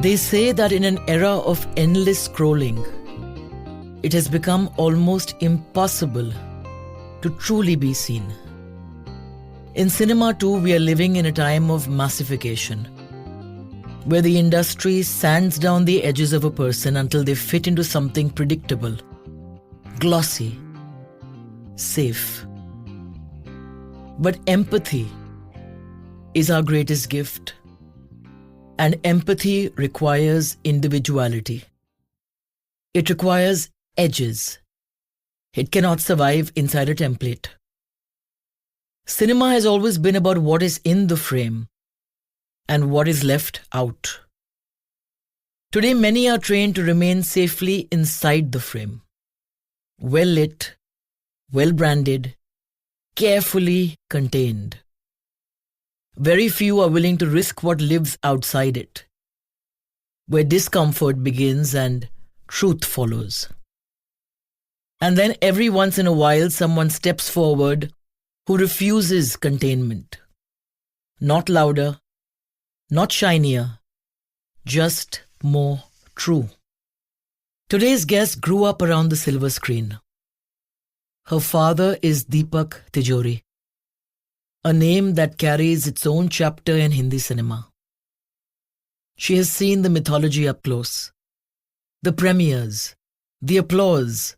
They say that in an era of endless scrolling, it has become almost impossible to truly be seen. In cinema too, we are living in a time of massification, where the industry sands down the edges of a person until they fit into something predictable, glossy, safe. But empathy is our greatest gift. And empathy requires individuality. It requires edges. It cannot survive inside a template. Cinema has always been about what is in the frame and what is left out. Today, many are trained to remain safely inside the frame. Well lit, well branded, carefully contained. Very few are willing to risk what lives outside it, where discomfort begins and truth follows. And then every once in a while, someone steps forward who refuses containment. Not louder, not shinier, just more true. Today's guest grew up around the silver screen. Her father is Deepak Tijori, a name that carries its own chapter in Hindi cinema. She has seen the mythology up close, the premieres, the applause,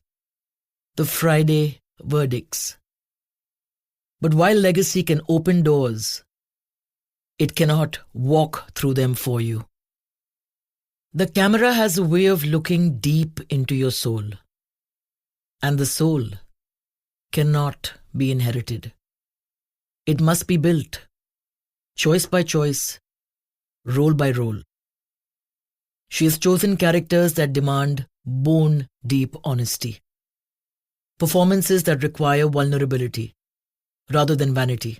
the Friday verdicts. But while legacy can open doors, it cannot walk through them for you. The camera has a way of looking deep into your soul, and the soul cannot be inherited. It must be built, choice by choice, role by role. She has chosen characters that demand bone-deep honesty, performances that require vulnerability rather than vanity.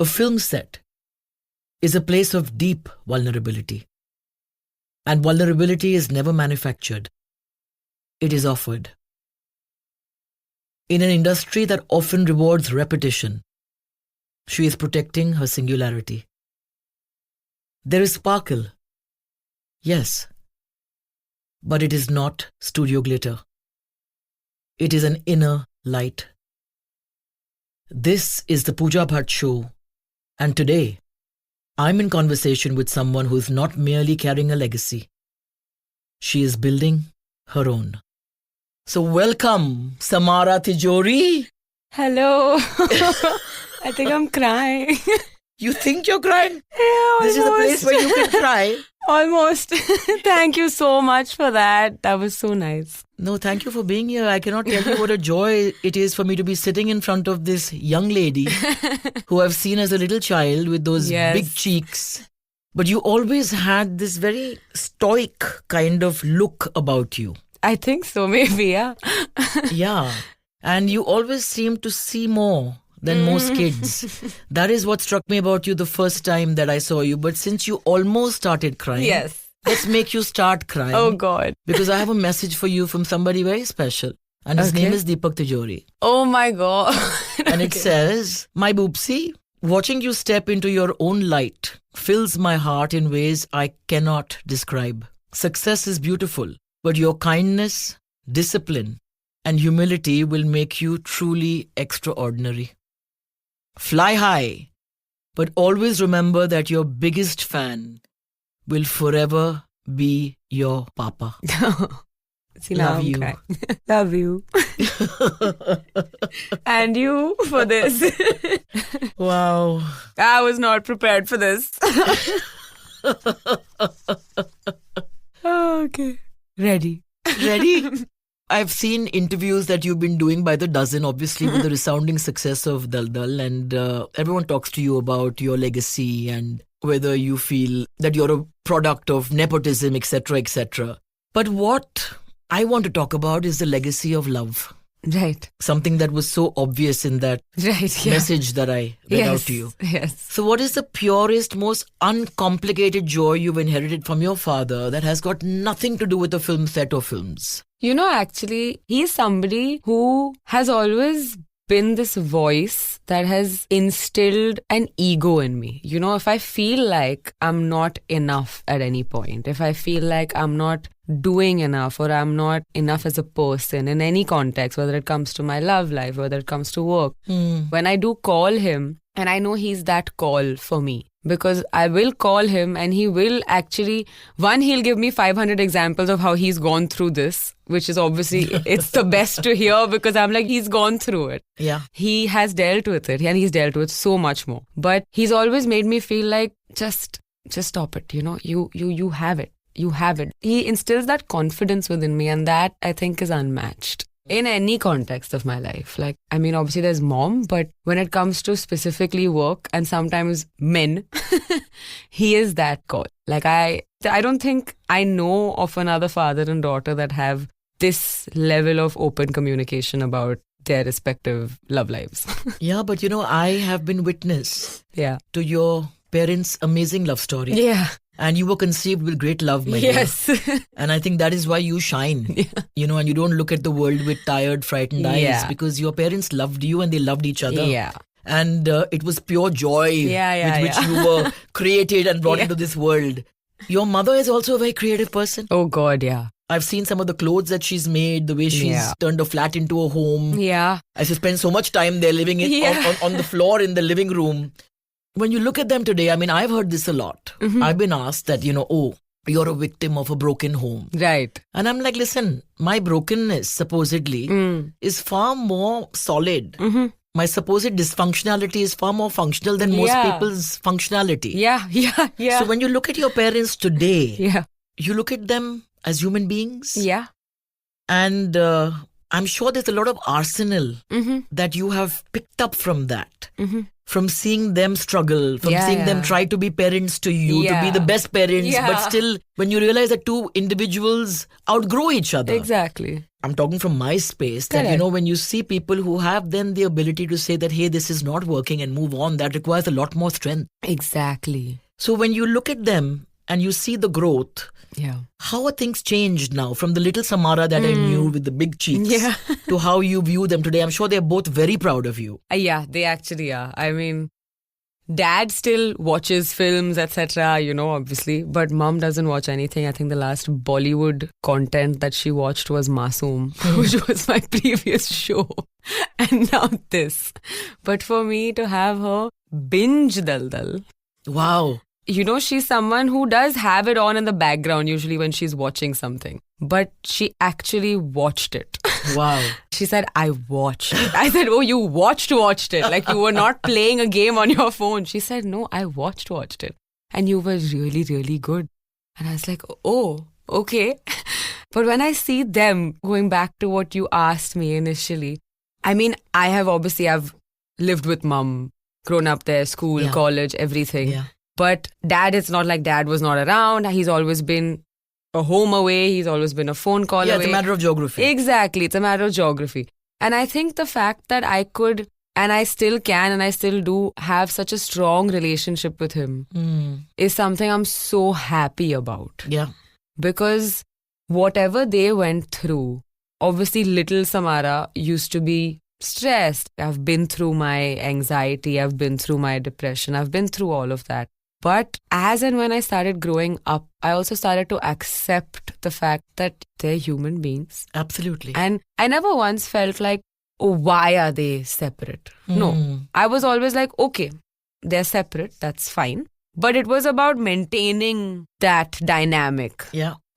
A film set is a place of deep vulnerability, and vulnerability is never manufactured. It is offered. In an industry that often rewards repetition, she is protecting her singularity. There is sparkle, yes, but it is not studio glitter. It is an inner light. This is the Pooja Bhatt Show, and today, I'm in conversation with someone who is not merely carrying a legacy. She is building her own. So welcome, Samara Tijori. Hello. I think I'm crying. You think you're crying? Yeah, This is the place where you can cry. Almost. Thank you so much for that. That was so nice. No, thank you for being here. I cannot tell you what a joy it is for me to be sitting in front of this young lady who I've seen as a little child with those big cheeks. But you always had this very stoic kind of look about you. I think so, maybe, yeah. Yeah. And you always seem to see more than most kids. That is what struck me about you the first time that I saw you. But since you almost started crying, Yes. let's make you start crying. Oh, God. Because I have a message for you from somebody very special. And his name is Deepak Tijori. Oh, my God. And it says, "My Boopsie, watching you step into your own light fills my heart in ways I cannot describe. Success is beautiful, but your kindness, discipline, and humility will make you truly extraordinary. Fly high, but always remember that your biggest fan will forever be your papa." See, now Love I'm you. crying. Love you. And you for this. Wow. I was not prepared for this. Okay. Ready. Ready? I've seen interviews that you've been doing by the dozen, obviously with the resounding success of Dal Dal, and everyone talks to you about your legacy and whether you feel that you're a product of nepotism, etc., etc. But what I want to talk about is the legacy of love. Right. Something that was so obvious in that Right. Yeah. message that I read out to you. Yes. So what is the purest, most uncomplicated joy you've inherited from your father that has got nothing to do with the film set or films? You know, actually, he's somebody who has always been this voice that has instilled an ego in me. You know, if I feel like I'm not enough at any point, if I feel like I'm not doing enough or I'm not enough as a person in any context, whether it comes to my love life, whether it comes to work, when I do call him, and I know he's that call for me, because I will call him and he will actually, he'll give me 500 examples of how he's gone through this, which is obviously, it's the best to hear because I'm like, he's gone through it. Yeah. He has dealt with it and he's dealt with so much more. But he's always made me feel like, just stop it. You know, you have it. You have it. He instills that confidence within me, and that I think is unmatched in any context of my life. Like, I mean, obviously there's mom, but when it comes to specifically work and sometimes men, he is that call. Like, I don't think I know of another father and daughter that have this level of open communication about their respective love lives. Yeah, but you know, I have been witness Yeah. to your parents' amazing love story. Yeah. And you were conceived with great love, my dear. Yes. And I think that is why you shine. You know, and you don't look at the world with tired, frightened eyes, Yeah. because your parents loved you and they loved each other. Yeah. And it was pure joy with which you were created and brought into this world. Your mother is also a very creative person. Oh God, yeah. I've seen some of the clothes that she's made, the way she's turned a flat into a home. Yeah. I spent so much time there living on the floor in the living room. When you look at them today, I mean, I've heard this a lot. I've been asked that, you know, oh, you're a victim of a broken home. Right. And I'm like, listen, my brokenness supposedly is far more solid. My supposed dysfunctionality is far more functional than most people's functionality. Yeah. So when you look at your parents today, Yeah. you look at them as human beings. Yeah. And I'm sure there's a lot of arsenal that you have picked up from that. From seeing them struggle, from seeing them try to be parents to you, to be the best parents. But still, when you realize that two individuals outgrow each other. Exactly. I'm talking from my space that, you know, when you see people who have then the ability to say that, hey, this is not working and move on, that requires a lot more strength. Exactly. So when you look at them and you see the growth, Yeah. how are things changed now from the little Samara that I knew with the big cheeks to how you view them today? I'm sure they're both very proud of you. Yeah, they actually are. I mean, Dad still watches films, etc., you know, obviously. But Mom doesn't watch anything. I think the last Bollywood content that she watched was Masoom, which was my previous show. And now this. But for me to have her binge Daldal. Wow. You know, she's someone who does have it on in the background usually when she's watching something. But she actually watched it. Wow. She said, I watched it. I said, oh, you watched it. Like you were not playing a game on your phone. She said, no, I watched it. And you were really, really good. And I was like, oh, okay. But when I see them, going back to what you asked me initially, I mean, I've lived with Mom, grown up there, school, college, everything. Yeah. But Dad, it's not like Dad was not around. He's always been a home away. He's always been a phone call away. Yeah, it's a matter of geography. Exactly. It's a matter of geography. And I think the fact that I could, and I still can, and I still do have such a strong relationship with him is something I'm so happy about. Yeah. Because whatever they went through, obviously little Samara used to be stressed. I've been through my anxiety. I've been through my depression. I've been through all of that. But as and when I started growing up, I also started to accept the fact that they're human beings. Absolutely. And I never once felt like, oh, why are they separate? No. I was always like, okay, they're separate. That's fine. But it was about maintaining that dynamic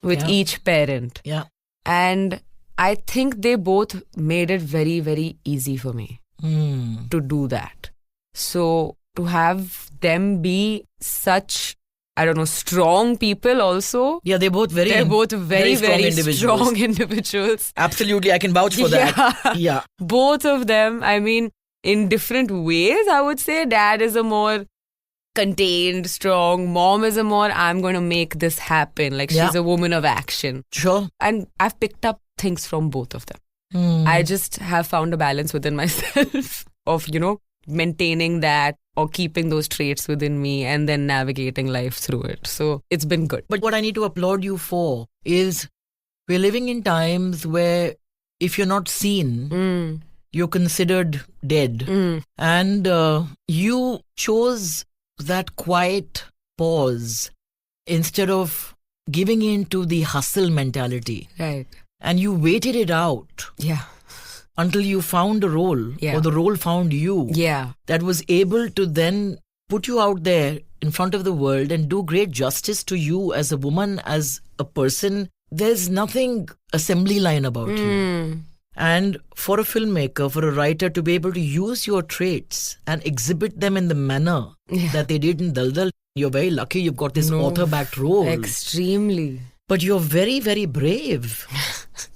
with each parent. Yeah. And I think they both made it very, very easy for me to do that. So to have them be such, I don't know, strong people also. Yeah, they're both very strong individuals. Absolutely, I can vouch for that. Yeah. Both of them, I mean, in different ways, I would say. Dad is a more contained, strong. Mom is a more, I'm going to make this happen. Like she's a woman of action. Sure. And I've picked up things from both of them. I just have found a balance within myself of, you know, maintaining that or keeping those traits within me and then navigating life through it. So it's been good. But what I need to applaud you for is we're living in times where if you're not seen, you're considered dead. And you chose that quiet pause instead of giving in to the hustle mentality. Right. And you waited it out Yeah. until you found a role, Yeah. or the role found you, Yeah. that was able to then put you out there in front of the world and do great justice to you as a woman, as a person. There's nothing assembly line about you. And for a filmmaker, for a writer to be able to use your traits and exhibit them in the manner that they did in Daldal, you're very lucky you've got this author-backed role. Extremely. But you're very, very brave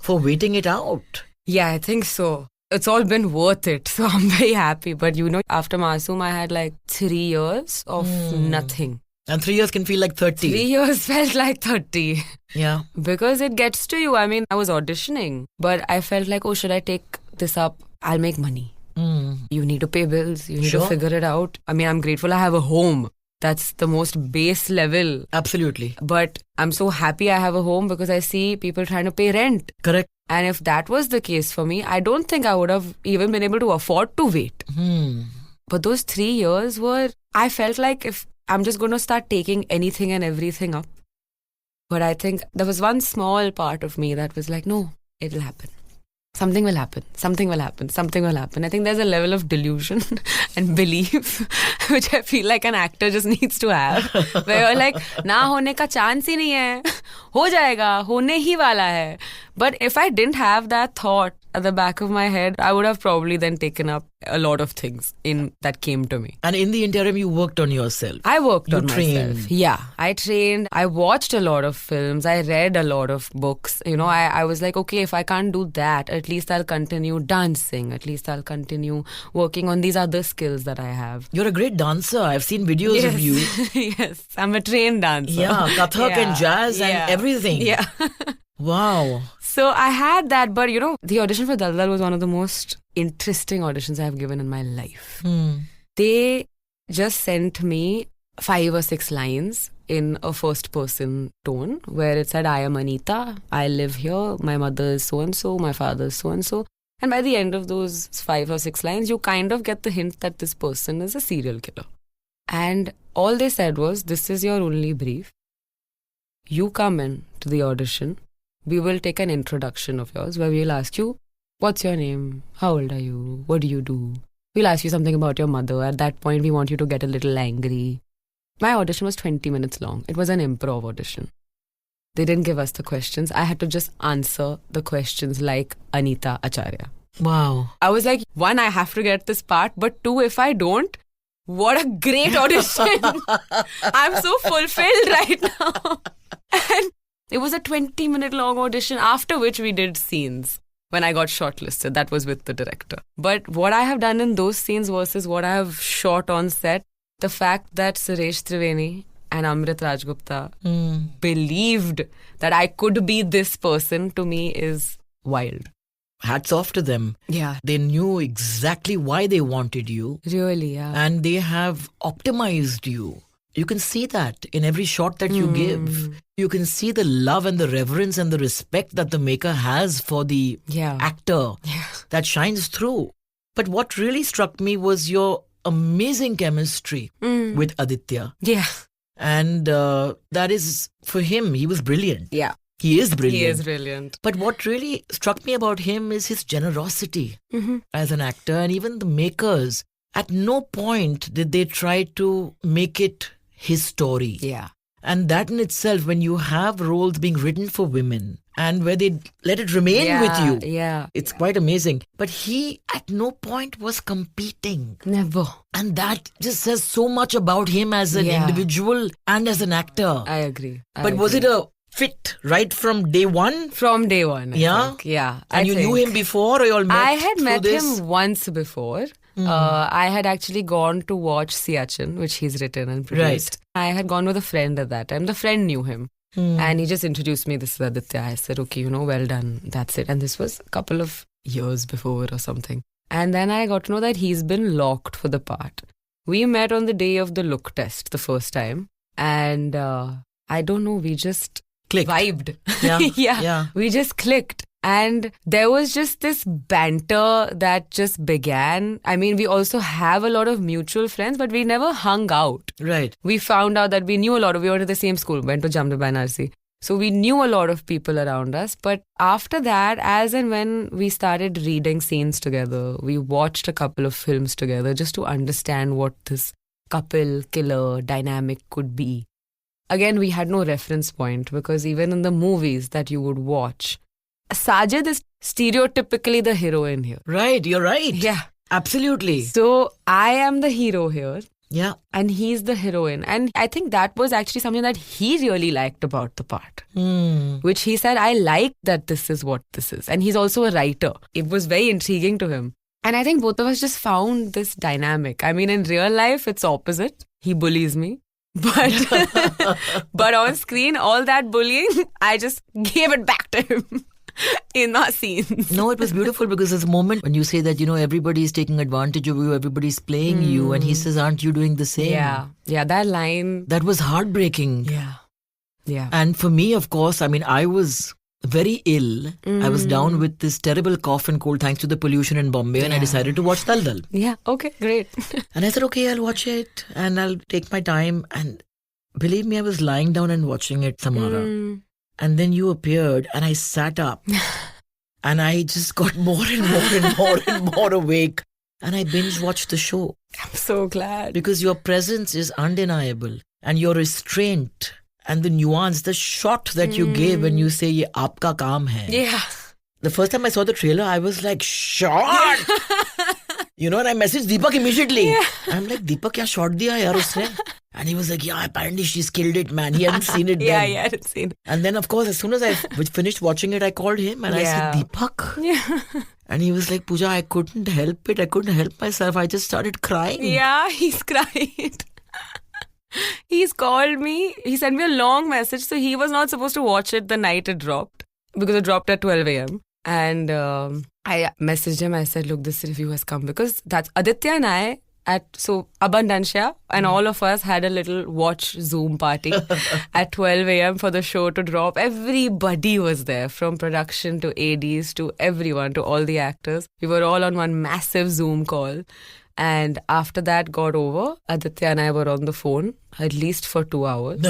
for waiting it out. Yeah, I think so. It's all been worth it. So I'm very happy. But after Masoom, I had like 3 years of nothing. And 3 years can feel like 30. 3 years felt like 30. Yeah. Because it gets to you. I mean, I was auditioning, but I felt like, oh, should I take this up? I'll make money. You need to pay bills. You need to figure it out. I mean, I'm grateful I have a home. That's the most base level. Absolutely. But I'm so happy I have a home because I see people trying to pay rent. Correct. And if that was the case for me, I don't think I would have even been able to afford to wait. But those 3 years I felt like if I'm just going to start taking anything and everything up. But I think there was one small part of me that was like, no, it'll happen. Something will happen. Something will happen. Something will happen. I think there's a level of delusion and belief which I feel like an actor just needs to have. Where you're like, ना होने का chance ही नहीं है. हो जाएगा. होने ही वाला है. But if I didn't have that thought at the back of my head, I would have probably then taken up a lot of things that came to me. And in the interim, you worked on yourself. I worked on trained. myself. Yeah, I trained. I watched a lot of films. I read a lot of books. I was like, okay, if I can't do that, at least I'll continue dancing. At least I'll continue working on these other skills that I have. You're a great dancer. I've seen videos of you. Yes, I'm a trained dancer. Yeah, Kathak and jazz and everything. Yeah. Wow. So I had that, but the audition for Daldal was one of the most interesting auditions I have given in my life. They just sent me 5 or 6 lines in a first person tone where it said, I am Anita, I live here, my mother is so-and-so, my father is so-and-so. And by the end of those 5 or 6 lines, you kind of get the hint that this person is a serial killer. And all they said was, this is your only brief. You come in to the audition. We will take an introduction of yours where we'll ask you, what's your name? How old are you? What do you do? We'll ask you something about your mother. At that point, we want you to get a little angry. My audition was 20 minutes long. It was an improv audition. They didn't give us the questions. I had to just answer the questions like Anita Acharya. Wow. I was like, 1, I have to get this part. But 2, if I don't, what a great audition. I'm so fulfilled right now. And it was a 20-minute long audition, after which we did scenes. When I got shortlisted, that was with the director. But what I have done in those scenes versus what I have shot on set, the fact that Suresh Triveni and Amrit Rajgupta believed that I could be this person, to me is wild. Hats off to them. Yeah. They knew exactly why they wanted you. Really, yeah. And they have optimized you. You can see that in every shot that you give. You can see the love and the reverence and the respect that the maker has for the actor that shines through. But what really struck me was your amazing chemistry with Aditya. Yeah. And that is, for him, he was brilliant. Yeah. He is brilliant. He is brilliant. But what really struck me about him is his generosity as an actor, and even the makers. At no point did they try to make it his story. Yeah. And that in itself, when you have roles being written for women and where they let it remain with you, it's quite amazing. But he at no point was competing. Never. And that just says so much about him as an individual and as an actor. I agree. But was it a fit right from day one? From day one, I think. Yeah. And you knew him before, or you all met? I had met him once before. I had actually gone to watch Siachin, which he's written and produced. Right. I had gone with a friend at that time. The friend knew him. And he just introduced me, this is Aditya. I said, okay, well done. That's it. And this was a couple of years before or something. And then I got to know that he's been locked for the part. We met on the day of the look test the first time. And I don't know, we just clicked. Vibed. Yeah. We just clicked. And there was just this banter that just began. I mean, we also have a lot of mutual friends, but we never hung out. Right. We found out that we knew a lot of, we went to the same school, went to Jamnabar NRC. So we knew a lot of people around us. But after that, as and when we started reading scenes together, we watched a couple of films together just to understand what this couple killer dynamic could be. Again, we had no reference point because even in the movies that you would watch, Sajid is stereotypically the heroine here. Right, you're right. Yeah. Absolutely. So I am the hero here. Yeah. And he's the heroine. And I think that was actually something that he really liked about the part. Which he said, I like that this is what this is. And he's also a writer. It was very intriguing to him. And I think both of us just found this dynamic. I mean, in real life, it's opposite. He bullies me. But on screen, all that bullying, I just gave it back to him. In our scenes. No, it was beautiful because there's a moment when you say that, everybody's taking advantage of you, everybody's playing you, and he says, aren't you doing the same? Yeah, that line. That was heartbreaking. Yeah. And for me, of course, I was very ill. I was down with this terrible cough and cold thanks to the pollution in Bombay, and I decided to watch Dal Dal. Yeah, okay, great. And I said, okay, I'll watch it and I'll take my time. And believe me, I was lying down and watching it, Samara. And then you appeared and I sat up and I just got more and more and more and more awake. And I binge watched the show. I'm so glad. Because your presence is undeniable and your restraint and the nuance, the shot that you gave when you say, ye aapka kaam hai. Yeah. The first time I saw the trailer, I was like, shot! And I messaged Deepak immediately. Yeah. I'm like, Deepak, kya shot diya yaar usne? And he was like, yeah, apparently she's killed it, man. He hadn't seen it then. Yeah, he hadn't seen it. And then, of course, as soon as I finished watching it, I called him and I said, Deepak. Yeah. And he was like, Pooja, I couldn't help it. I couldn't help myself. I just started crying. Yeah, he's cried. He's called me. He sent me a long message. So he was not supposed to watch it the night it dropped because it dropped at 12 a.m. And I messaged him. I said, look, this review has come because that's Aditya and I Abundancia and all of us had a little watch Zoom party at 12 a.m. for the show to drop. Everybody was there, from production to ADs to everyone, to all the actors. We were all on one massive Zoom call. And after that got over, Aditya and I were on the phone at least for 2 hours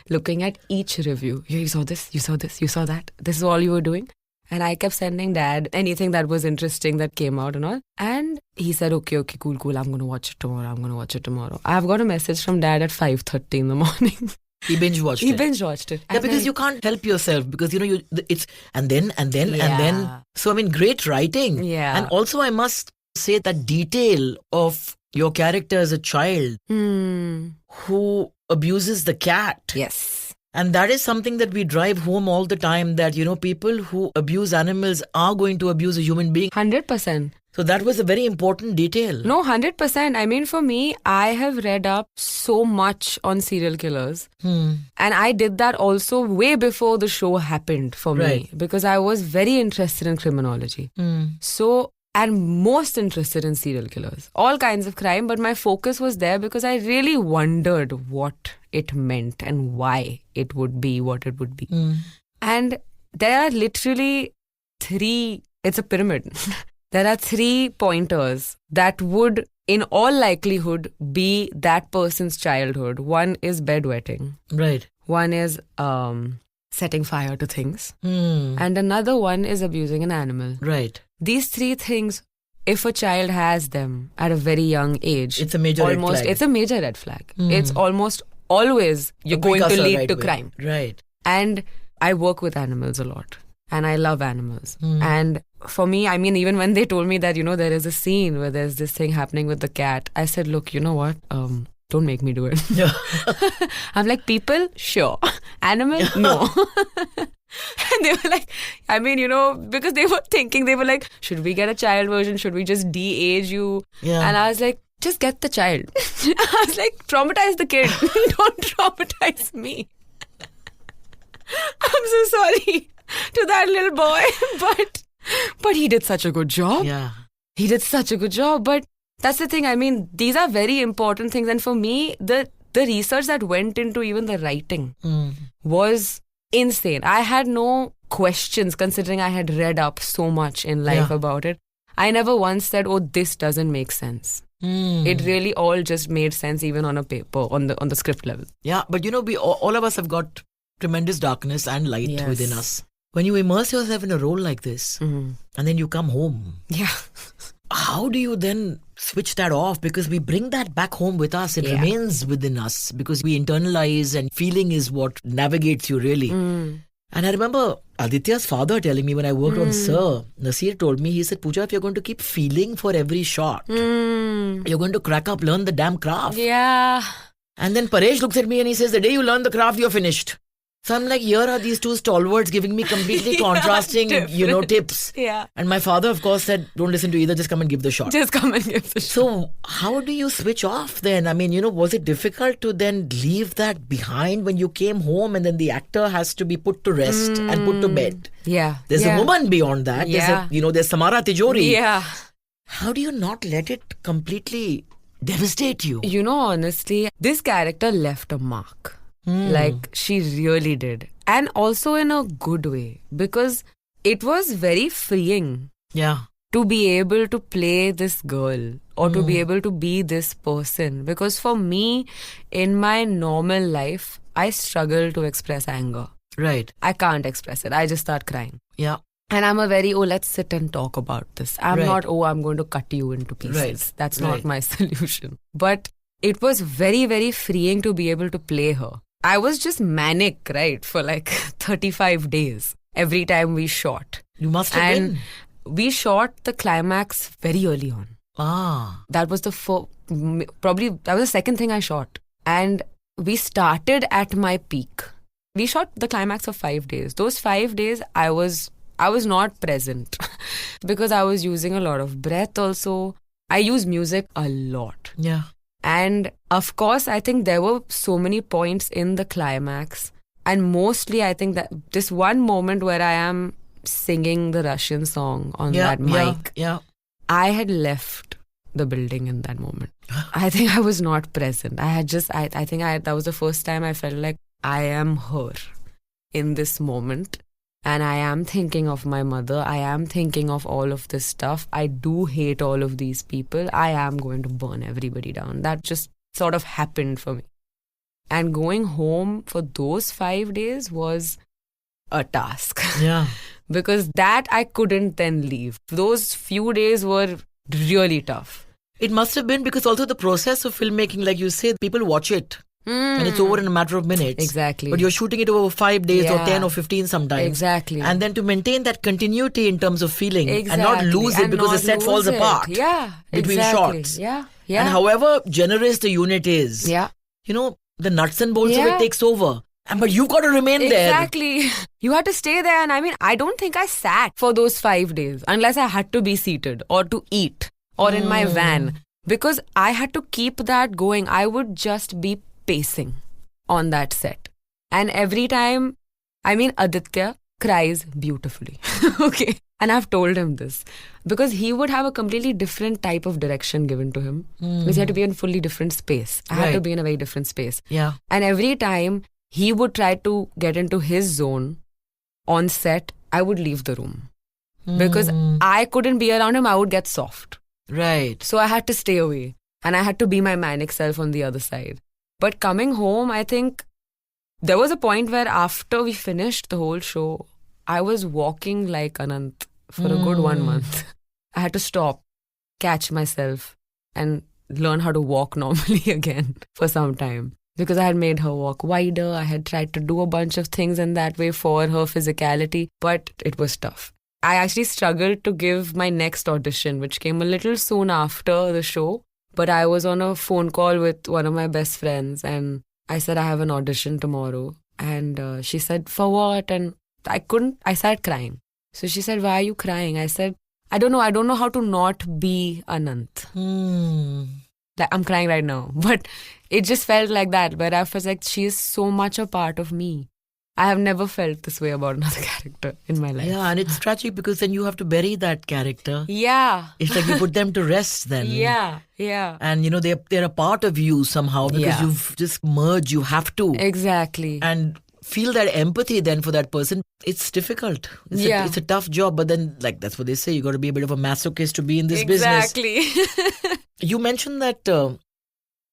looking at each review. You saw this, you saw this, you saw that. This is all you were doing. And I kept sending Dad anything that was interesting that came out and all. And he said, okay, cool. I'm going to watch it tomorrow. I've got a message from Dad at 5:30 in the morning. He binge watched it. Yeah, because you can't help yourself because, it's and then. So, great writing. Yeah. And also I must say that detail of your character as a child who abuses the cat. Yes. And that is something that we drive home all the time, that, people who abuse animals are going to abuse a human being. 100%. So that was a very important detail. No, 100%. For me, I have read up so much on serial killers. And I did that also way before the show happened for me. Because I was very interested in criminology. And most interested in serial killers. All kinds of crime, but my focus was there because I really wondered what it meant and why it would be what it would be. And there are literally 3, it's a pyramid. There are 3 pointers that would, in all likelihood, be that person's childhood. One is bedwetting. Right. One is setting fire to things. And another one is abusing an animal. Right. These 3 things, if a child has them at a very young age, it's a major red flag. It's a major red flag. It's almost always you're going to lead to crime. Right. And I work with animals a lot. And I love animals. And for me, even when they told me that, there is a scene where there's this thing happening with the cat, I said, look, you know what? Don't make me do it. I'm like, people, sure. Animal, no. And they were like, because they were thinking, they were like, should we get a child version? Should we just de-age you? Yeah. And I was like, just get the child. I was like, traumatize the kid. Don't traumatize me. I'm so sorry to that little boy. But he did such a good job. Yeah. He did such a good job. But that's the thing. These are very important things. And for me, the research that went into even the writing was insane. I had no questions, considering I had read up so much in life Yeah. about it. I never once said, "Oh, this doesn't make sense." It really all just made sense, even on a paper, on the script level. Yeah, but we all of us have got tremendous darkness and light Yes. within us. When you immerse yourself in a role like this, and then you come home, Yeah. how do you then switch that off? Because we bring that back home with us. It Yeah. remains within us because we internalize, and feeling is what navigates you really. And I remember Aditya's father telling me when I worked on Sir, Nasir told me, he said, Pooja, if you're going to keep feeling for every shot, you're going to crack up, learn the damn craft. Yeah. And then Paresh looks at me and he says, the day you learn the craft, you're finished. So I'm like, here are these two stalwarts giving me completely contrasting, tips. Yeah. And my father, of course, said, don't listen to either, just come and give the shot. Just come and give the shot. So how do you switch off then? I mean, was it difficult to then leave that behind when you came home and then the actor has to be put to rest and put to bed? Yeah. There's yeah. a woman beyond that. Yeah. There's Samara Tijori. Yeah. How do you not let it completely devastate you? Honestly, this character left a mark. Like, she really did. And also in a good way. Because it was very freeing Yeah. to be able to play this girl or to be able to be this person. Because for me, in my normal life, I struggle to express anger. Right. I can't express it. I just start crying. Yeah. And I'm a very, let's sit and talk about this. I'm Right. not, I'm going to cut you into pieces. Right. That's Right. not my solution. But it was very, very freeing to be able to play her. I was just manic, right, for like 35 days every time we shot. You must have And been. we shot the climax very early on. Ah. That was that was the second thing I shot. And we started at my peak. We shot the climax of 5 days. Those 5 days, I was not present because I was using a lot of breath also. I use music a lot. Yeah. And of course, I think there were so many points in the climax. And mostly, I think that this one moment where I am singing the Russian song on that mic, Yeah. I had left the building in that moment. I think I was not present. I think that was the first time I felt like I am her in this moment. And I am thinking of my mother. I am thinking of all of this stuff. I do hate all of these people. I am going to burn everybody down. That just sort of happened for me. And going home for those 5 days was a task. Yeah. Because that I couldn't then leave. Those few days were really tough. It must have been because also the process of filmmaking, like you say, people watch it. And it's over in a matter of minutes. Exactly. But you're shooting it over 5 days or Yeah. 10 or 15 sometimes. Exactly. And then to maintain that continuity in terms of feeling and not Exactly. lose it And because the not set falls lose it. apart. Yeah. Between exactly. shots. Yeah. Yeah. And however generous the unit is, yeah. the nuts and bolts of Yeah. it takes over. But you've got to remain there. Exactly. You had to stay there. And I mean, I don't think I sat for those 5 days unless I had to be seated or to eat or in my van. Because I had to keep that going. I would just be pacing on that set. And every time, I mean, Aditya cries beautifully. Okay. And I've told him this. Because he would have a completely different type of direction given to him. Because he had to be in a fully different space. I had to Right. be in a very different space. Yeah. And every time he would try to get into his zone on set, I would leave the room. Because I couldn't be around him, I would get soft. Right. So I had to stay away. And I had to be my manic self on the other side. But coming home, I think there was a point where after we finished the whole show, I was walking like Anant for a good 1 month. I had to stop, catch myself, and learn how to walk normally again for some time. Because I had made her walk wider. I had tried to do a bunch of things in that way for her physicality, but it was tough. I actually struggled to give my next audition, which came a little soon after the show. But I was on a phone call with one of my best friends and I said, I have an audition tomorrow. And she said, for what? And I started crying. So she said, why are you crying? I said, I don't know how to not be Anant. Like, I'm crying right now. But it just felt like that, where I was like, she is so much a part of me. I have never felt this way about another character in my life. Yeah, and it's tragic because then you have to bury that character. Yeah. It's like you put them to rest then. Yeah. Yeah. And they're a part of you somehow because Yeah. you've just merged, you have to. Exactly. And feel that empathy then for that person, it's difficult. It's a tough job, but then like that's what they say, you got to be a bit of a masochist to be in this business. Exactly. You mentioned that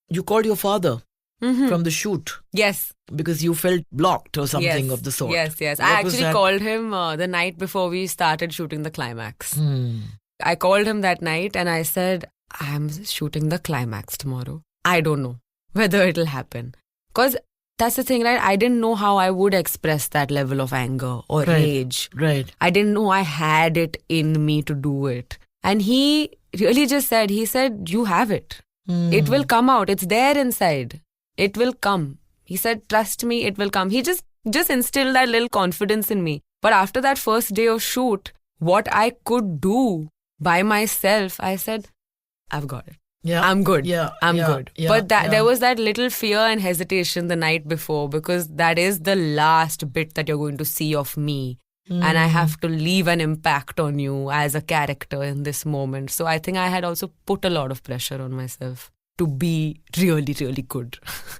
you called your father from the shoot Yes. because you felt blocked or something of the sort. Yes. What I was actually that? called him the night before we started shooting the climax. Hmm. I called him that night and I said, I'm shooting the climax tomorrow. I don't know whether it'll happen. Because that's the thing, right? I didn't know how I would express that level of anger or rage. Right. I didn't know I had it in me to do it. And he really just said, you have it. It will come out. It's there inside. It will come. He said, trust me, it will come. He just instilled that little confidence in me. But after that first day of shoot, what I could do by myself, I said, I've got it. Yeah. I'm good. Yeah. I'm yeah, good. yeah, But yeah. there was that little fear and hesitation the night before because that is the last bit that you're going to see of me. And I have to leave an impact on you as a character in this moment. So I think I had also put a lot of pressure on myself to be really, really good.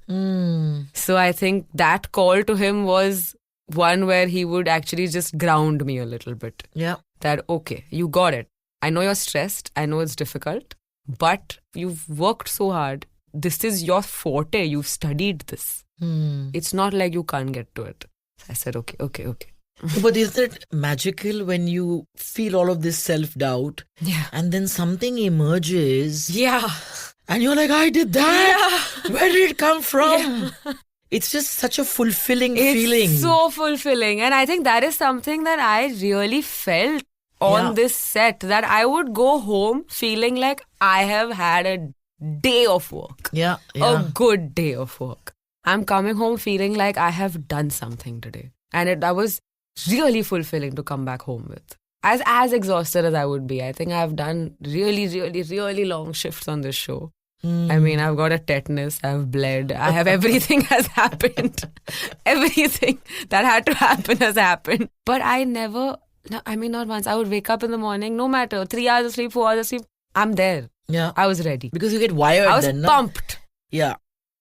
So I think that call to him was one where he would actually just ground me a little bit. Yeah. That, okay, you got it. I know you're stressed. I know it's difficult. But you've worked so hard. This is your forte. You've studied this. It's not like you can't get to it. So I said, okay. But is it magical when you feel all of this self-doubt Yeah. and then something emerges Yeah. and you're like, I did that? Where did it come from? It's just such a fulfilling feeling. It's so fulfilling. And I think that is something that I really felt on this set, that I would go home feeling like I have had a day of work. Yeah. A good day of work. I'm coming home feeling like I have done something today. And that was really fulfilling to come back home with. As exhausted as I would be, I think I've done really, really, really long shifts on this show. I mean, I've got a tetanus, I've bled, I have everything has happened. Everything that had to happen has happened. But I never, not once, I would wake up in the morning, no matter, 3 hours of sleep, 4 hours of sleep, I'm there. Yeah. I was ready. Because you get wired I was then. No? pumped. Yeah.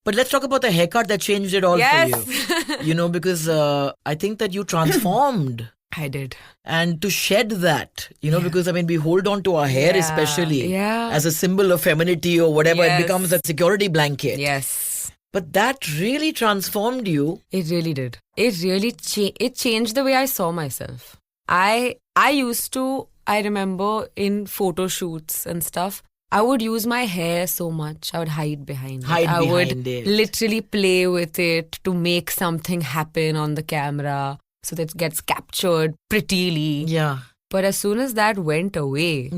But let's talk about the haircut that changed it all Yes. for you. Because I think that you transformed. I did. And to shed that, because I mean, we hold on to our hair especially as a symbol of femininity or whatever. It becomes a security blanket. Yes. But that really transformed you. It really did. It really it changed the way I saw myself. I used to, I remember in photo shoots and stuff, I would use my hair so much. I would hide behind it. I would literally play with it to make something happen on the camera so that it gets captured prettily. Yeah. But as soon as that went away,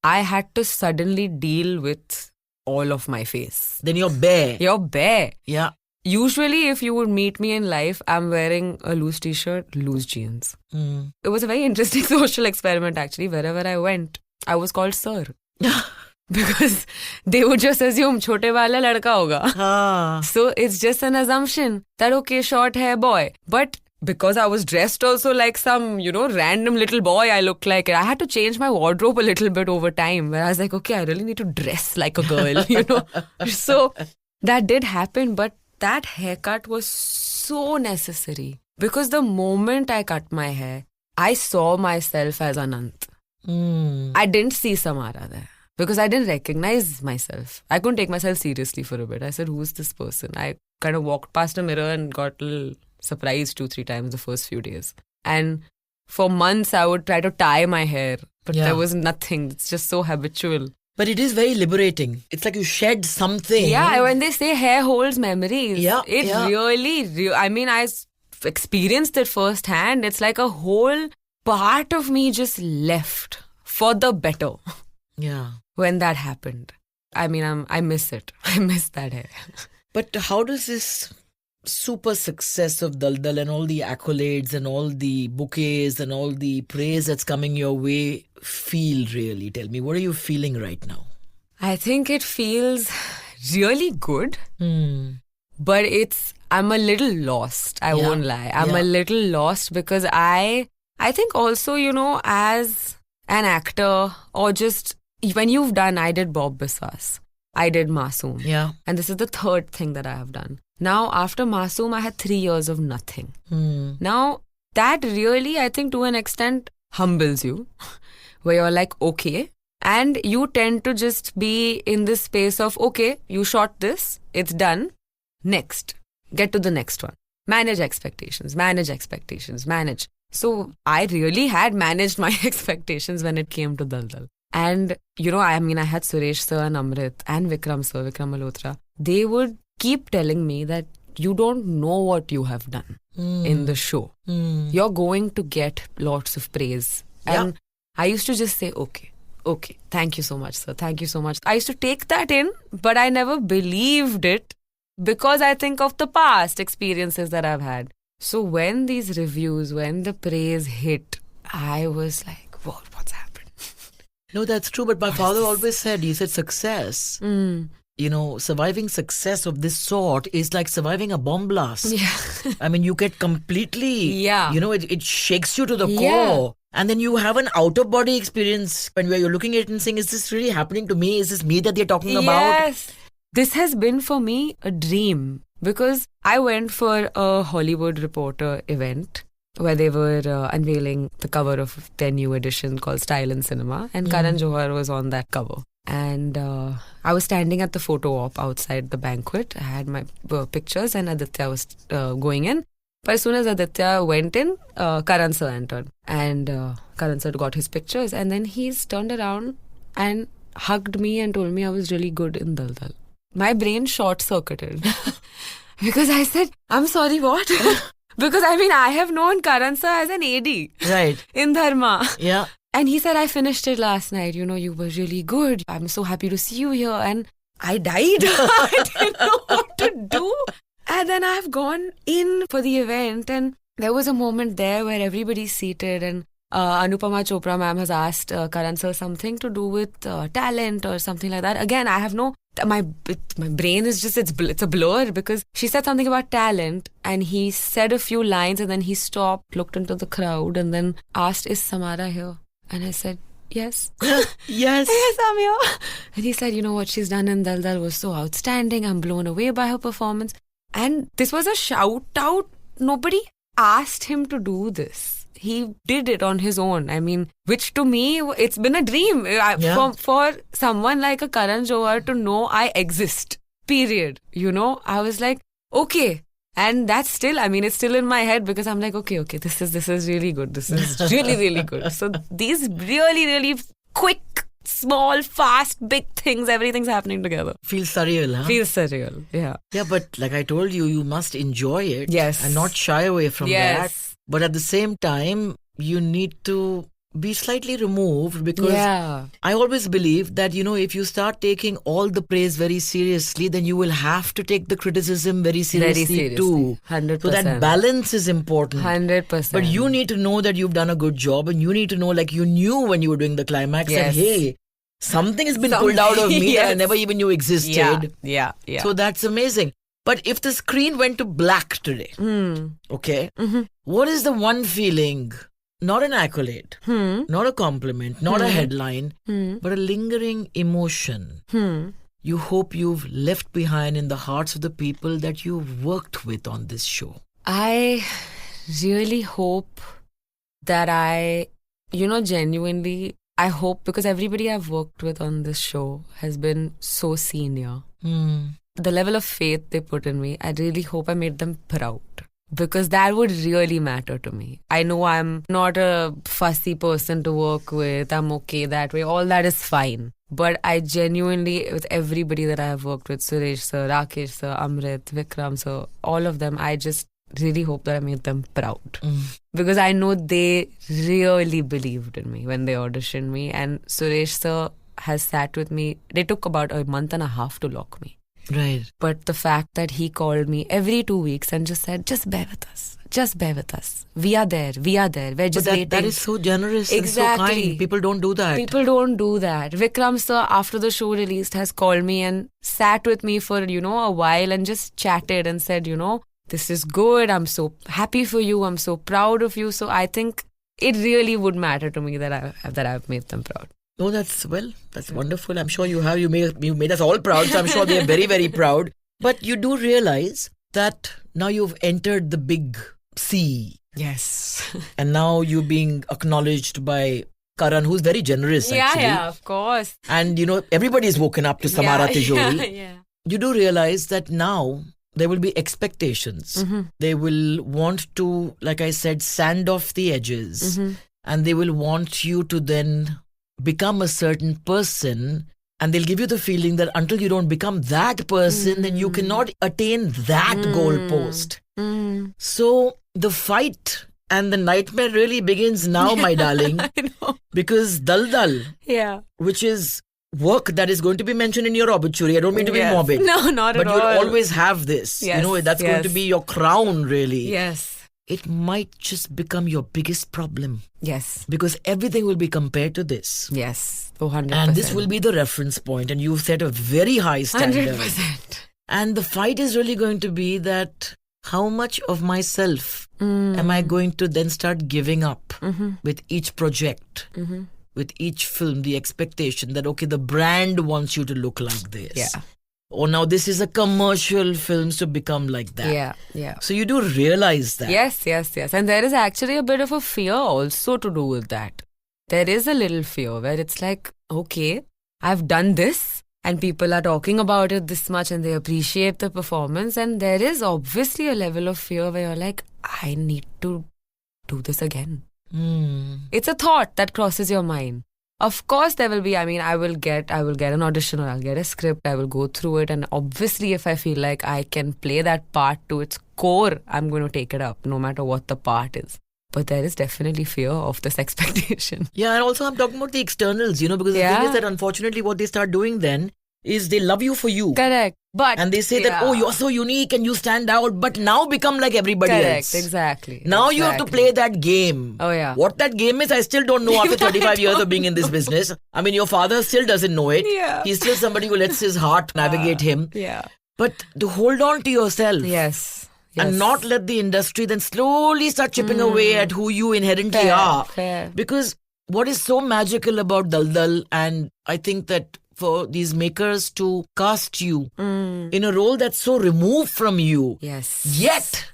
I had to suddenly deal with all of my face. Then you're bare. You're bare. Yeah. Usually, if you would meet me in life, I'm wearing a loose t-shirt, loose jeans. It was a very interesting social experiment, actually. Wherever I went, I was called sir. Because they would just assume chote wala ladka hoga. So it's just an assumption that, okay, short hair boy. But because I was dressed also like some, random little boy, I looked like it. I had to change my wardrobe a little bit over time, where I was like, okay, I really need to dress like a girl, So that did happen, but that haircut was so necessary. Because the moment I cut my hair, I saw myself as Anant. I didn't see Samara there. Because I didn't recognize myself. I couldn't take myself seriously for a bit. I said, who's this person? I kind of walked past a mirror and got a little surprised 2-3 times the first few days. And for months, I would try to tie my hair. But there was nothing. It's just so habitual. But it is very liberating. It's like you shed something. Yeah, when they say hair holds memories. Really, I mean, I experienced it firsthand. It's like a whole part of me just left for the better. Yeah. When that happened. I mean, I miss it. I miss that hair. But how does this super success of Dal Dal and all the accolades and all the bouquets and all the praise that's coming your way feel really? Tell me, what are you feeling right now? I think it feels really good. But I'm a little lost. I won't lie. I'm a little lost because I think also, as an actor or just when you've done, I did Bob Biswas, I did Masoom. Yeah. And this is the third thing that I have done. Now, after Masoom, I had 3 years of nothing. Hmm. Now, that really, I think, to an extent, humbles you, where you're like, okay. And you tend to just be in this space of, okay, you shot this, it's done. Next. Get to the next one. Manage expectations, manage expectations, manage. So I really had managed my expectations when it came to Dal Dal. And, I had Suresh sir and Amrit and Vikram sir, Vikram Malhotra. They would keep telling me that you don't know what you have done in the show. You're going to get lots of praise. And I used to just say, okay, thank you so much, sir. Thank you so much. I used to take that in, but I never believed it because I think of the past experiences that I've had. So when these reviews, when the praise hit, I was like, what's happened? No, that's true. But my father always said, success. Surviving success of this sort is like surviving a bomb blast. Yeah. I mean, you get completely, Yeah. It shakes you to the core. And then you have an out-of-body experience when you're looking at it and saying, is this really happening to me? Is this me that they're talking about? Yes. This has been for me a dream because I went for a Hollywood Reporter event where they were unveiling the cover of their new edition called Style in Cinema, and Karan Johar was on that cover. And I was standing at the photo op outside the banquet. I had my pictures and Aditya was going in. But as soon as Aditya went in, Karan sir entered. And Karan sir got his pictures. And then he's turned around and hugged me and told me I was really good in Dal Dal. My brain short-circuited. Because I said, I'm sorry, what? Because I have known Karan sir as an AD. Right. In Dharma. Yeah. And he said, I finished it last night. You were really good. I'm so happy to see you here. And I died. I didn't know what to do. And then I've gone in for the event. And there was a moment there where everybody's seated. And Anupama Chopra ma'am has asked Karan sir something to do with talent or something like that. Again, I have no... My brain is just, it's a blur because she said something about talent and he said a few lines and then he stopped, looked into the crowd and then asked, is Samara here? And I said, yes. Yes. Yes, I'm here. And he said, what she's done in Dal Dal was so outstanding. I'm blown away by her performance. And this was a shout out. Nobody asked him to do this. He did it on his own. Which to me, it's been a dream for someone like a Karan Johar to know I exist. Period. I was like, okay. And that's still, it's still in my head because I'm like, okay, this is really good. This is really, really good. So these really, really quick, small, fast, big things, everything's happening together. Feels surreal, huh? Feels surreal, yeah. Yeah, but like I told you, you must enjoy it. Yes. And not shy away from that. Yes. But at the same time, you need to be slightly removed because I always believe that, if you start taking all the praise very seriously, then you will have to take the criticism very seriously too. 100%. So that balance is important. 100%. But you need to know that you've done a good job and you need to know, like you knew when you were doing the climax that, hey, something has been pulled out of me that I never even knew existed. Yeah. So that's amazing. But if the screen went to black today, okay, what is the one feeling? Not an accolade, not a compliment, not a headline, but a lingering emotion you hope you've left behind in the hearts of the people that you've worked with on this show? I really hope that genuinely, I hope, because everybody I've worked with on this show has been so senior. The level of faith they put in me, I really hope I made them proud. Because that would really matter to me. I know I'm not a fussy person to work with. I'm okay that way. All that is fine. But I genuinely, with everybody that I have worked with, Suresh sir, Rakesh sir, Amrit, Vikram sir, all of them, I just really hope that I made them proud. Because I know they really believed in me when they auditioned me. And Suresh sir has sat with me. They took about a month and a half to lock me. Right. But the fact that he called me every 2 weeks and just said, just bear with us. Just bear with us. We are there. We're just waiting. That is so generous exactly. and so kind. People don't do that. Vikram sir, after the show released, has called me and sat with me for, a while and just chatted and said, this is good. I'm so happy for you. I'm so proud of you. So I think it really would matter to me that I've made them proud. Oh, that's wonderful. I'm sure you have. You made us all proud. So I'm sure they're very, very proud. But you do realize that now you've entered the big sea Yes. and now you're being acknowledged by Karan, who's very generous actually. Yeah, of course. And everybody's woken up to Samara Tijori. Yeah. You do realize that now there will be expectations. Mm-hmm. They will want to, like I said, sand off the edges. Mm-hmm. And they will want you to then become a certain person. And they'll give you the feeling that until you don't become that person, then you cannot attain that goalpost. Mm. So the fight and the nightmare really begins now, my darling. I know. Because Daldal, Yeah. which is work that is going to be mentioned in your obituary. I don't mean to be morbid. No, not but at you'll all. always have this. Yes, That's going to yes. be your crown, really. Yes. It might just become your biggest problem Yes. because everything will be compared to this. Yes. 200%. And this will be the reference point, and you've set a very high standard. 100%. And the fight is really going to be that how much of myself am I going to then start giving up with each project, with each film, the expectation that, okay, the brand wants you to look like this. Yeah. Or now this is a commercial film to become like that. Yeah. Yeah. So you do realize that. Yes. And there is actually a bit of a fear also to do with that. There is a little fear where it's like, okay, I've done this and people are talking about it this much and they appreciate the performance. And there is obviously a level of fear where you're like, I need to do this again. It's a thought that crosses your mind. Of course there will be, I will get an audition or I'll get a script, I will go through it, and obviously if I feel like I can play that part to its core, I'm going to take it up no matter what the part is. But there is definitely fear of this expectation. Yeah, and also I'm talking about the externals, because the thing is that unfortunately what they start doing then is they love you for you. Correct. But And they say that, oh, you're so unique and you stand out, but now become like everybody else. Correct, exactly. Now you have to play that game. Oh, yeah. What that game is, I still don't know after 35 years of being in this business. Your father still doesn't know it. Yeah. He's still somebody who lets his heart navigate him. Yeah. But to hold on to yourself. Yes. And not let the industry then slowly start chipping away at who you inherently are. Fair. Because what is so magical about Daldal, and I think that for these makers to cast you in a role that's so removed from you, Yes. yet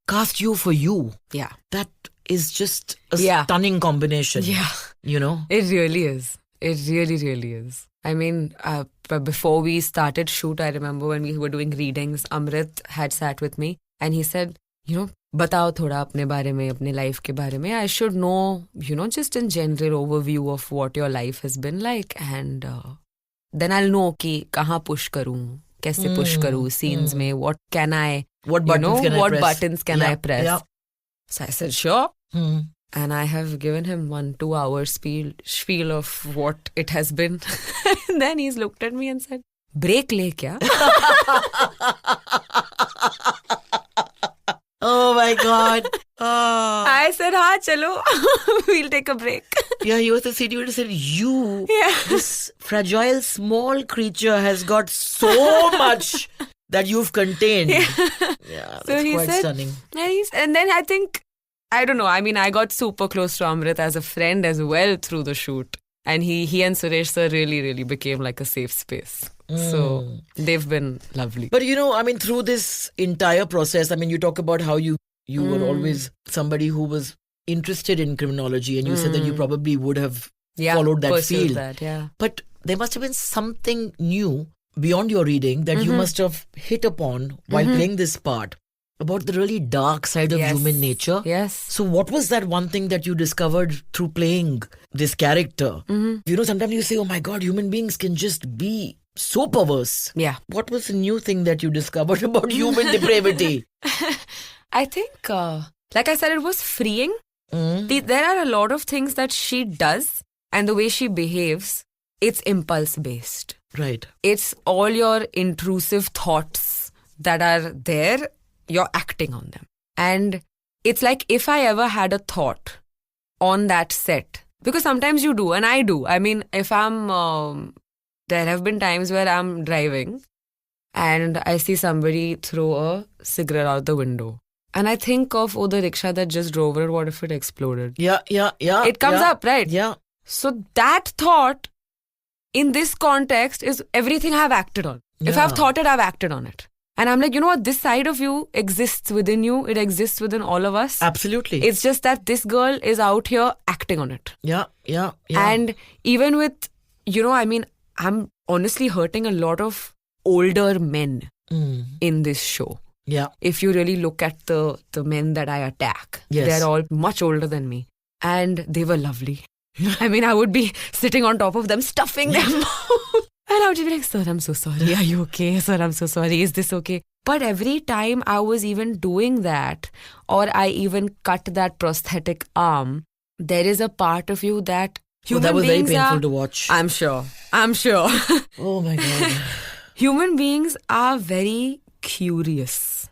cast you for you. Yeah. That is just a Yeah. stunning combination. Yeah. It It really is. It really, really is. But before we started shoot, I remember when we were doing readings, Amrit had sat with me and he said, बताओ थोड़ा अपने बारे में, अपने life के बारे में. I should know, just in general overview of what your life has been like, and then I'll know कि कहाँ push करूँ, कैसे push करूँ scenes में, what can I, What buttons can I what press? buttons can I press? Yeah. So I said, sure. And I have given him 1-2 hour spiel of what it has been. And then he's looked at me and said, break le kya? Oh my God. Oh. I said, हाँ चलो, we'll take a break. Yeah, he was the city who said, this fragile small creature has got so much that you've contained. Yeah, that's he quite said, stunning. And then I think, I don't know, I got super close to Amrit as a friend as well through the shoot. And he and Suresh sir really, really became like a safe space. So they've been lovely. But through this entire process, you talk about how you were always somebody who was interested in criminology, and you said that you probably would have followed that pursued field. That, yeah. But there must have been something new beyond your reading that you must have hit upon while playing this part about the really dark side of human nature. Yes. So what was that one thing that you discovered through playing this character? Sometimes you say, oh my God, human beings can just be so perverse. Yeah. What was the new thing that you discovered about human depravity? I think, like I said, it was freeing. There are a lot of things that she does and the way she behaves, it's impulse based. Right. It's all your intrusive thoughts that are there, you're acting on them. And it's like if I ever had a thought on that set, because sometimes you do and I do. If I'm... there have been times where I'm driving and I see somebody throw a cigarette out the window. And I think of, the rickshaw that just drove it, what if it exploded? Yeah. It comes up, right? Yeah. So that thought in this context is everything I've acted on. If I've thought it, I've acted on it. And I'm like, you know what? This side of you exists within you. It exists within all of us. Absolutely. It's just that this girl is out here acting on it. Yeah. And even with, I'm honestly hurting a lot of older men in this show. Yeah. If you really look at the men that I attack, Yes. they're all much older than me. And they were lovely. I mean, I would be sitting on top of them, stuffing them. And I would just be like, sir, I'm so sorry. Are you okay? Sir, I'm so sorry. Is this okay? But every time I was even doing that, or I even cut that prosthetic arm, there is a part of you that human that was very beings painful are, to watch. I'm sure. Oh my God. Human beings are very curious.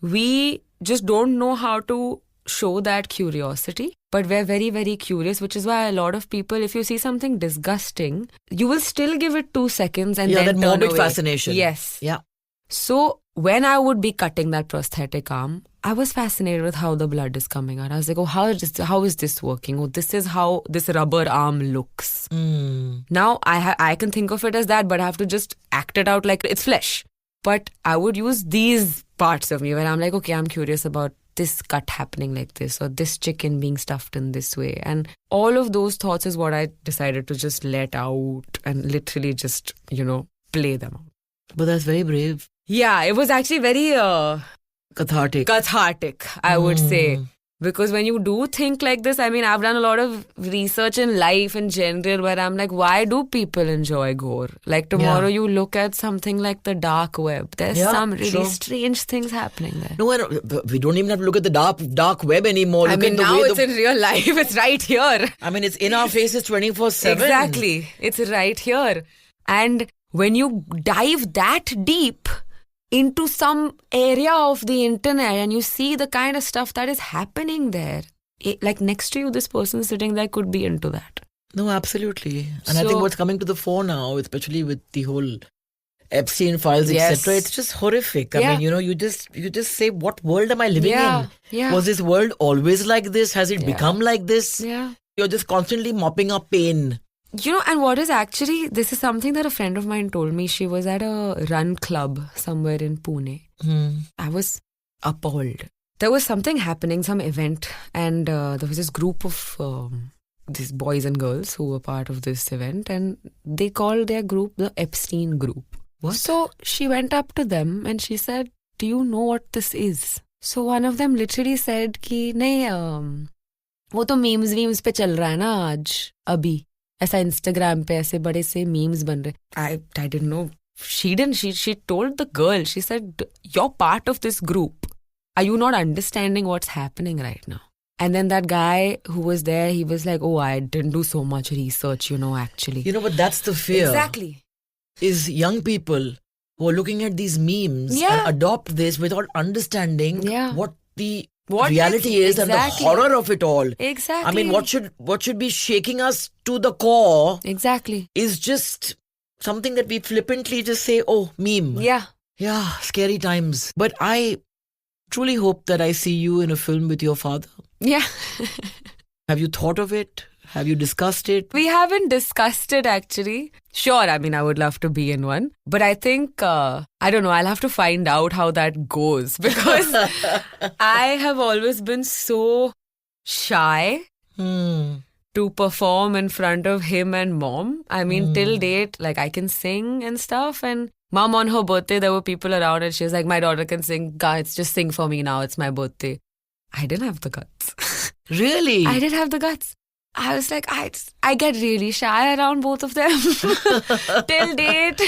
We just don't know how to show that curiosity, but we're very, very curious, which is why a lot of people, if you see something disgusting, you will still give it 2 seconds and then that turn morbid away. fascination. Yes. Yeah. So when I would be cutting that prosthetic arm, I was fascinated with how the blood is coming out. I was like, oh, how is this working? Oh, this is how this rubber arm looks. Now I can think of it as that, but I have to just act it out like it's flesh. But I would use these parts of me where I'm like, okay, I'm curious about this cut happening like this, or this chicken being stuffed in this way. And all of those thoughts is what I decided to just let out and literally just, play them out. But that's very brave. Yeah, it was actually very Cathartic. I would say. Because when you do think like this, I mean, I've done a lot of research in life in general where I'm like, why do people enjoy gore? Like tomorrow you look at something like the dark web. There's some really strange things happening there. No, we don't even have to look at the dark web anymore. I Look mean, at the now way it's in real life. It's right here. I mean, it's in our faces 24/7. Exactly. It's right here. And when you dive that deep into some area of the internet and you see the kind of stuff that is happening there, like next to you, this person sitting there could be into that. No, absolutely. And I think what's coming to the fore now, especially with the whole Epstein files, etc., it's just horrific. I mean, you just say, what world am I living in? Yeah. Was this world always like this? Has it become like this? Yeah. You're just constantly mopping up pain. And what is actually, this is something that a friend of mine told me. She was at a run club somewhere in Pune. I was appalled. There was something happening, some event, and there was this group of these boys and girls who were part of this event, and they called their group the Epstein group. What? So she went up to them and she said, do you know what this is? So one of them literally said कि नहीं वो तो memes पे चल रहा है ना आज अभी ऐसा Instagram पे ऐसे बड़े से memes बन रहे. I didn't know. She didn't. She told the girl. She said, "You're part of this group. Are you not understanding what's happening right now?" And then that guy who was there, he was like, "Oh, I didn't do so much research, actually." But that's the fear. Exactly. Is young people who are looking at these memes and adopt this without understanding what the reality is and the horror of it all. Exactly. I mean, what should be shaking us to the core Exactly. is just something that we flippantly just say, oh, meme. Yeah. Yeah, scary times. But I truly hope that I see you in a film with your father. Yeah. Have you thought of it? Have you discussed it? We haven't discussed it actually. Sure, I mean, I would love to be in one. But I think, I don't know, I'll have to find out how that goes. Because I have always been so shy to perform in front of him and mom. I mean, till date, like I can sing and stuff. And mom on her birthday, there were people around and she was like, my daughter can sing. Guys, just sing for me now. It's my birthday. I didn't have the guts. Really? I didn't have the guts. I was like, I get really shy around both of them till date.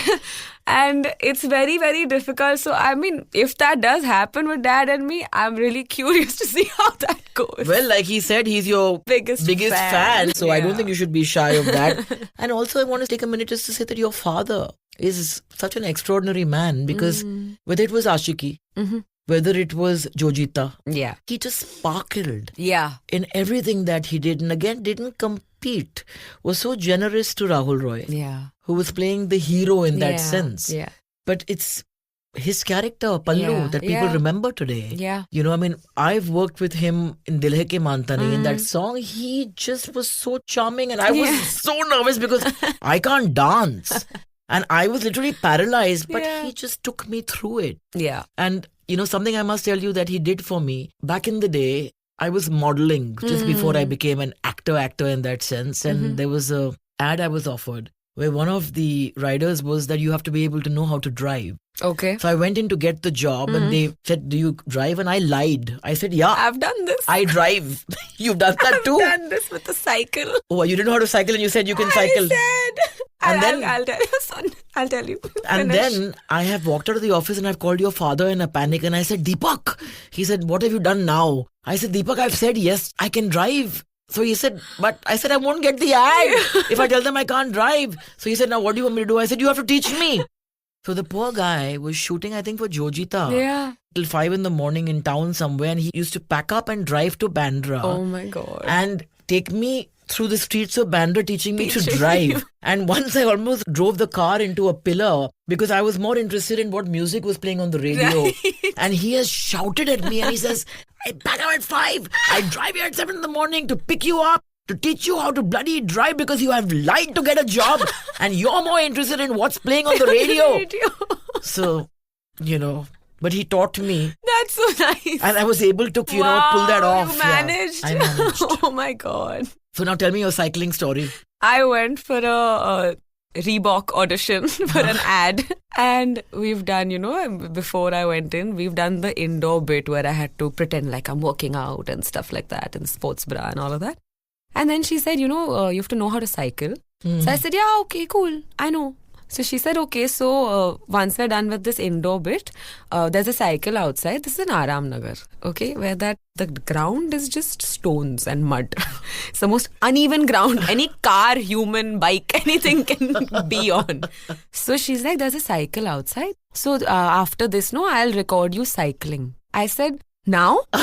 And it's very, very difficult. So, I mean, if that does happen with dad and me, I'm really curious to see how that goes. Well, like he said, he's your biggest fan. So I don't think you should be shy of that. And also, I want to take a minute just to say that your father is such an extraordinary man because whether it was Ashiki, whether it was Jojita, he just sparkled in everything that he did. And again, didn't compete. Was so generous to Rahul Roy, who was playing the hero in that sense. But it's his character, Pallu, that people remember today. You know, I mean, I've worked with him in Dil Hai Ke Manta Nahi. In that song, he just was so charming. And I was so nervous because I can't dance. And I was literally paralyzed, but Yeah. he just took me through it. Yeah. And, something I must tell you that he did for me. Back in the day, I was modeling just before I became an actor in that sense. And there was a ad I was offered where one of the riders was that you have to be able to know how to drive. Okay. So I went in to get the job and they said, do you drive? And I lied. I said, yeah, I've done this. I drive. You've done that too? I've done this with a cycle. Oh, you didn't know how to cycle and you said you can cycle. I said. And then- I'll tell you, son. I'll tell you. And Finish. then I have walked out of the office and I've called your father in a panic and I said, Deepak. He said, what have you done now? I said, Deepak, I've said yes, I can drive. So he said, but I said, I won't get the ad if I tell them I can't drive. So he said, now what do you want me to do? I said, you have to teach me. So the poor guy was shooting, I think, for Jojita Yeah. till 5 in the morning in town somewhere. And he used to pack up and drive to Bandra Oh my God. and take me through the streets of Bandra teaching me to drive. And once I almost drove the car into a pillar because I was more interested in what music was playing on the radio. Right. And he has shouted at me and he says, I pack up at 5. I drive here at 7 in the morning to pick you up, to teach you how to bloody drive because you have lied to get a job and you're more interested in what's playing on the radio. So, but he taught me That's so nice. and I was able to, pull that off. You Yeah, managed. I managed. Oh my God. So now tell me your cycling story. I went for a Reebok audition for an ad. And we've done, before I went in, we've done the indoor bit where I had to pretend like I'm working out and stuff like that in sports bra and all of that. And then she said, you have to know how to cycle. So I said, yeah, okay, cool. I know. So she said, okay, so once we're done with this indoor bit, there's a cycle outside. This is in Aram Nagar, okay, where the ground is just stones and mud. It's the most uneven ground. Any car, human, bike, anything can be on. So she's like, there's a cycle outside. So after this, I'll record you cycling. I said, now? So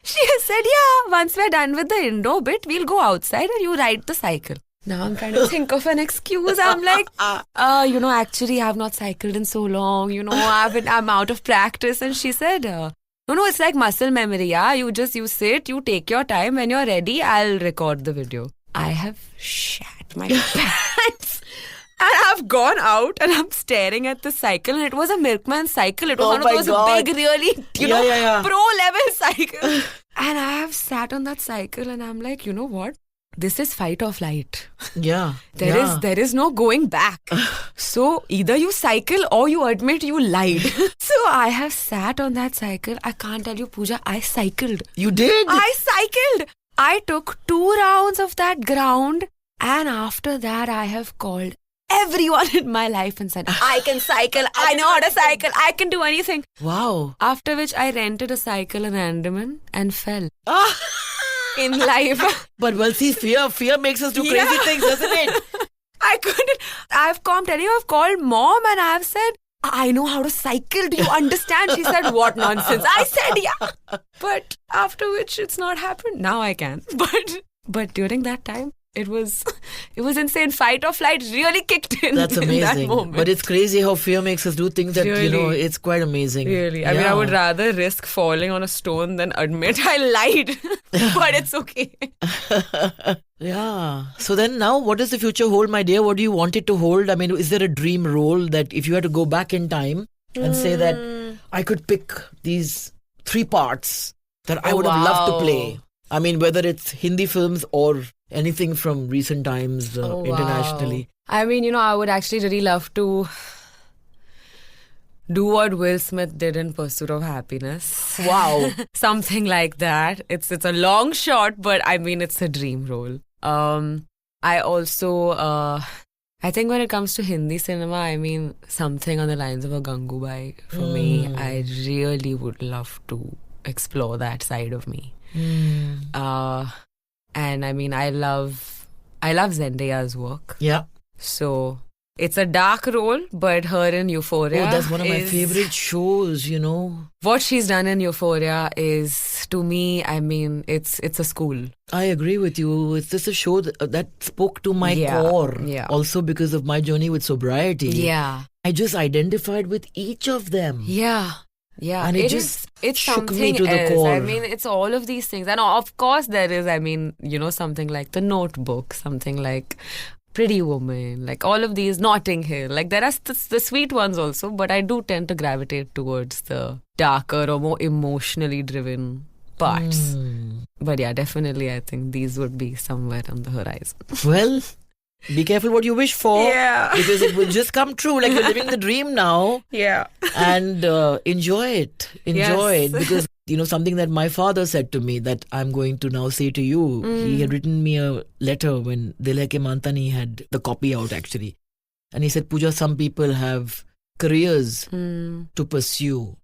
she said, yeah, once we're done with the indoor bit, we'll go outside and you ride the cycle. Now I'm trying to think of an excuse. I'm like, actually I've not cycled in so long. I'm out of practice. And she said, no, it's like muscle memory. Yeah, you sit, you take your time. When you're ready, I'll record the video. I have shat my pants. And I've gone out and I'm staring at the cycle. And it was a milkman cycle. It was one of those big, really, pro-level cycles. And I have sat on that cycle and I'm like, you know what? This is fight or flight. Yeah. There is no going back. So either you cycle or you admit you lied. So I have sat on that cycle. I can't tell you, Pooja, I cycled. You did? I cycled. I took 2 rounds of that ground and after that I have called everyone in my life and said, I can cycle, I know how to cycle, I can do anything. Wow. After which I rented a cycle in Andaman and fell. In life. But well, see, fear makes us do crazy things, doesn't it? I couldn't. I've called mom and I've said, I know how to cycle. Do you understand? She said, what nonsense? I said, yeah. But after which it's not happened. Now I can. But during that time, it was insane. Fight or flight really kicked in. That's amazing. In that moment. But it's crazy how fear makes us do things that, Really? it's quite amazing. Really. I mean, I would rather risk falling on a stone than admit I lied. But it's okay. Yeah. So then now, what does the future hold, my dear? What do you want it to hold? I mean, is there a dream role that if you had to go back in time and say that I could pick these 3 parts that I would have loved to play? I mean, whether it's Hindi films or anything from recent times internationally. I mean, I would actually really love to do what Will Smith did in Pursuit of Happiness. Wow. Something like that. It's a long shot, but I mean, it's a dream role. I also, I think when it comes to Hindi cinema, I mean, something on the lines of a Gangubai. For me, I really would love to explore that side of me. And I mean, I love Zendaya's work. Yeah. So it's a dark role, but her in Euphoria. Oh, that's one of my favorite shows, What she's done in Euphoria is, to me, I mean, it's a school. I agree with you. It's just a show that spoke to my core. Yeah. Also because of my journey with sobriety. Yeah. I just identified with each of them. Yeah. Yeah, And it's shook me something to the else. core. I mean, it's all of these things. And of course there is, I mean, something like The Notebook, something like Pretty Woman, like all of these, Notting Hill. Like there are the sweet ones also, but I do tend to gravitate towards the darker or more emotionally driven parts. But yeah, definitely I think these would be somewhere on the horizon. Well, be careful what you wish for. Yeah. Because it will just come true. Like you're living the dream now. Yeah. And enjoy it. Enjoy Yes. it. Because, something that my father said to me that I'm going to now say to you. He had written me a letter when Dil Hai Ke Mantani had the copy out actually. And he said, Pooja, some people have careers to pursue.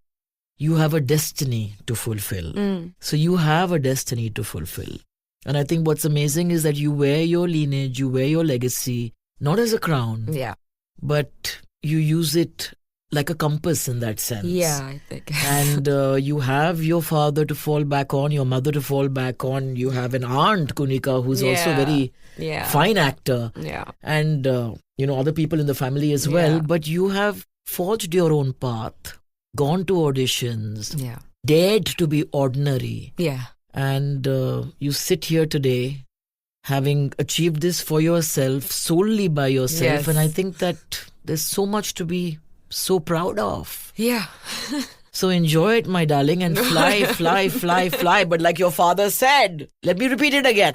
You have a destiny to fulfill. So you have a destiny to fulfill. And I think what's amazing is that you wear your lineage, you wear your legacy, not as a crown, Yeah. but you use it like a compass in that sense. Yeah, I think. And you have your father to fall back on, your mother to fall back on. You have an aunt, Kunika, who's also very fine actor. Yeah. And, other people in the family as well. Yeah. But you have forged your own path, gone to auditions, Yeah. dared to be ordinary. Yeah. And you sit here today having achieved this for yourself, solely by yourself. Yes. And I think that there's so much to be so proud of. Yeah. So enjoy it, my darling, and fly, fly, fly, fly. But like your father said, let me repeat it again.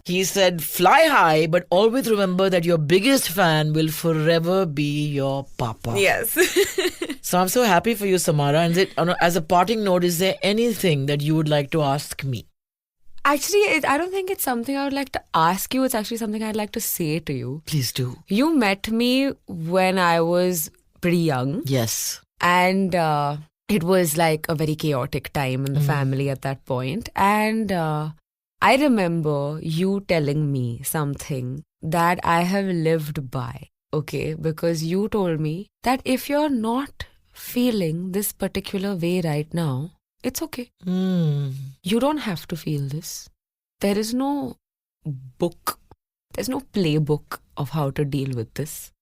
He said, fly high, but always remember that your biggest fan will forever be your papa. Yes. So I'm so happy for you, Samara. And as a parting note, is there anything that you would like to ask me? Actually, I don't think it's something I would like to ask you. It's actually something I'd like to say to you. Please do. You met me when I was pretty young. Yes. And it was like a very chaotic time in the family at that point. And I remember you telling me something that I have lived by, okay? Because you told me that if you're not feeling this particular way right now, it's okay. You don't have to feel this. There is no book. There's no playbook of how to deal with this.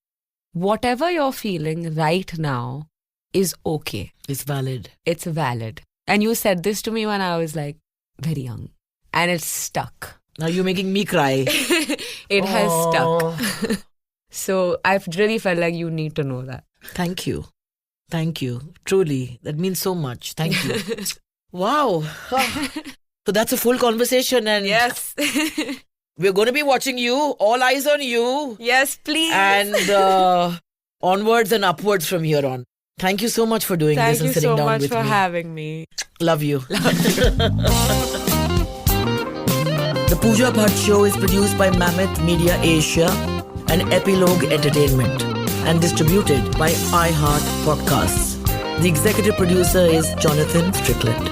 Whatever you're feeling right now is okay. It's valid. It's valid. And you said this to me when I was like very young. And it's stuck. Now you're making me cry. It has stuck. So I've really felt like you need to know that. Thank you. Thank you. Truly. That means so much. Thank you. Wow. So that's a full conversation. And Yes. we're going to be watching you. All eyes on you. Yes, please. And onwards and upwards from here on. Thank you so much for doing Thank this and you sitting so down much with for me. having me. Love you. The Pooja Bhatt Show is produced by Mammoth Media Asia and Epilogue Entertainment and distributed by iHeart Podcasts. The executive producer is Jonathan Strickland.